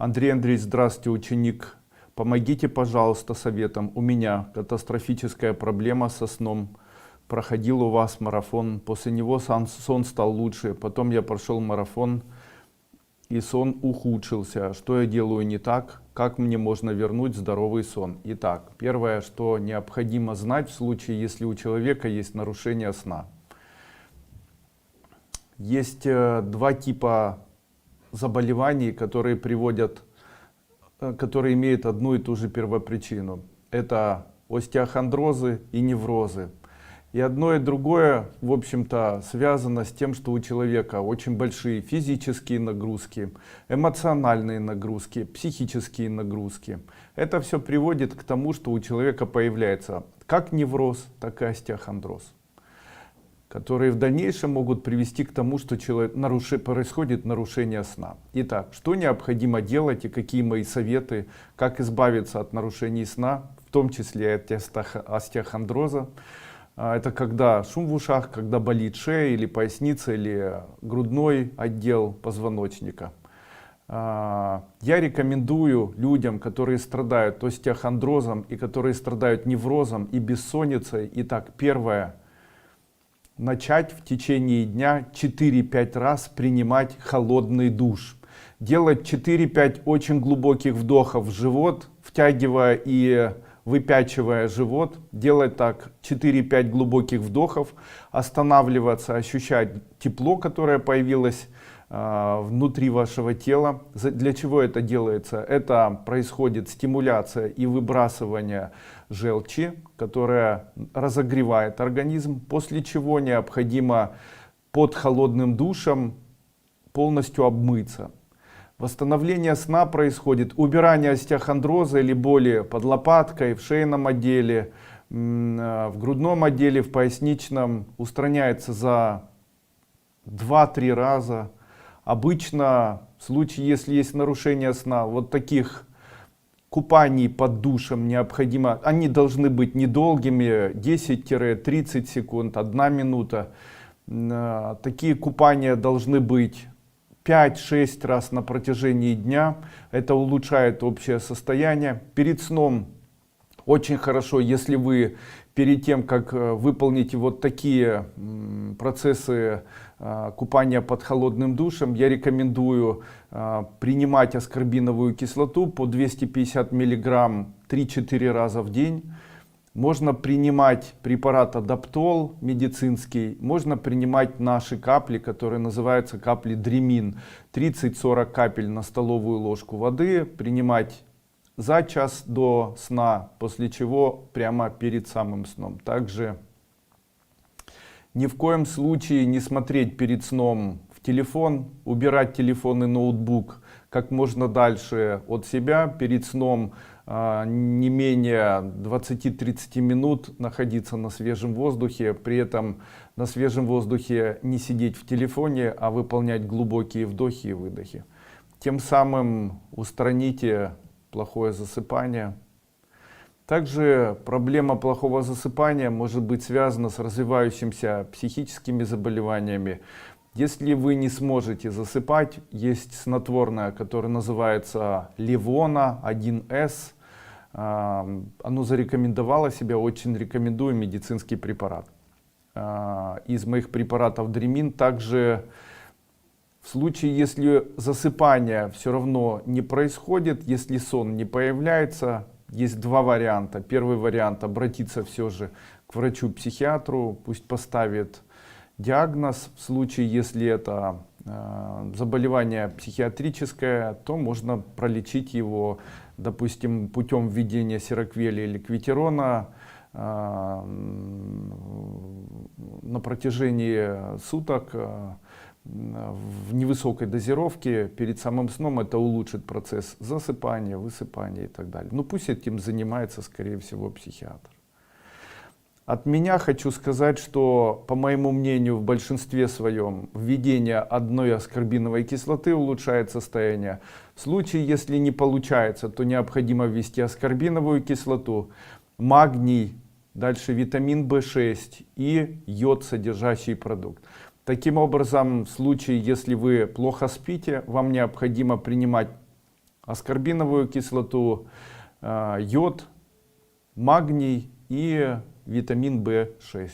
Андрей Андреевич, здравствуйте, ученик. Помогите, пожалуйста, советом. У меня катастрофическая проблема со сном. Проходил у вас марафон. После него сон стал лучше. Потом я прошел марафон, и сон ухудшился. Что я делаю не так? Как мне можно вернуть здоровый сон? Итак, первое, что необходимо знать в случае, если у человека есть нарушение сна. Есть два типа заболеваний, которые имеют одну и ту же первопричину. Это остеохондрозы и неврозы. И одно и другое, в общем-то, связано с тем, что у человека очень большие физические нагрузки, эмоциональные нагрузки, психические нагрузки. Это все приводит к тому, что у человека появляется как невроз, так и остеохондроз, которые в дальнейшем могут привести к тому, что происходит нарушение сна. Итак, что необходимо делать и какие мои советы, как избавиться от нарушений сна, в том числе от остеохондроза. Это когда шум в ушах, когда болит шея или поясница, или грудной отдел позвоночника. Я рекомендую людям, которые страдают остеохондрозом и которые страдают неврозом и бессонницей. Итак, первое. Начать в течение дня 4-5 раз принимать холодный душ. Делать 4-5 очень глубоких вдохов в живот, втягивая и выпячивая живот. Делать так 4-5 глубоких вдохов, останавливаться, ощущать тепло, которое появилось внутри вашего тела. Для чего это делается? Это происходит стимуляция и выбрасывание желчи, которая разогревает организм, после чего необходимо под холодным душем полностью обмыться. Восстановление сна происходит, убирание остеохондроза или боли под лопаткой, в шейном отделе, в грудном отделе, в поясничном устраняется за 2-3 раза. Обычно в случае, если есть нарушение сна, вот таких купаний под душем необходимо, они должны быть недолгими, 10-30 секунд, 1 минута. Такие купания должны быть 5-6 раз на протяжении дня. Это улучшает общее состояние. Перед сном очень хорошо, если вы перед тем, как выполните вот такие процессы купания под холодным душем, я рекомендую принимать аскорбиновую кислоту по 250 мг 3-4 раза в день. Можно принимать препарат Адаптол медицинский, можно принимать наши капли, которые называются капли Дремин. 30-40 капель на столовую ложку воды принимать за час до сна, после чего прямо перед самым сном. Также ни в коем случае не смотреть перед сном в телефон, убирать телефон и ноутбук как можно дальше от себя. Перед сном не менее 20-30 минут находиться на свежем воздухе, при этом на свежем воздухе не сидеть в телефоне, а выполнять глубокие вдохи и выдохи. Тем самым устраните плохое засыпание. Также проблема плохого засыпания может быть связана с развивающимися психическими заболеваниями. Если вы не сможете засыпать, есть снотворное, которое называется Левона 1С. Оно зарекомендовало себя, очень рекомендую медицинский препарат. Из моих препаратов Дремин. Также в случае, если засыпание все равно не происходит, если сон не появляется, есть два варианта. Первый вариант — обратиться все же к врачу-психиатру, пусть поставит диагноз. В случае, если это заболевание психиатрическое, то можно пролечить его, допустим, путем введения сироквели или квитерона на протяжении суток в невысокой дозировке перед самым сном. Это улучшит процесс засыпания, высыпания и так далее. Но пусть этим занимается, скорее всего, психиатр. От меня хочу сказать, что, по моему мнению, в большинстве своем введение одной аскорбиновой кислоты улучшает состояние. В случае, если не получается, то необходимо ввести аскорбиновую кислоту, магний, дальше витамин В6 и йод, содержащий продукт. Таким образом, в случае, если вы плохо спите, вам необходимо принимать аскорбиновую кислоту, йод, магний и витамин В6.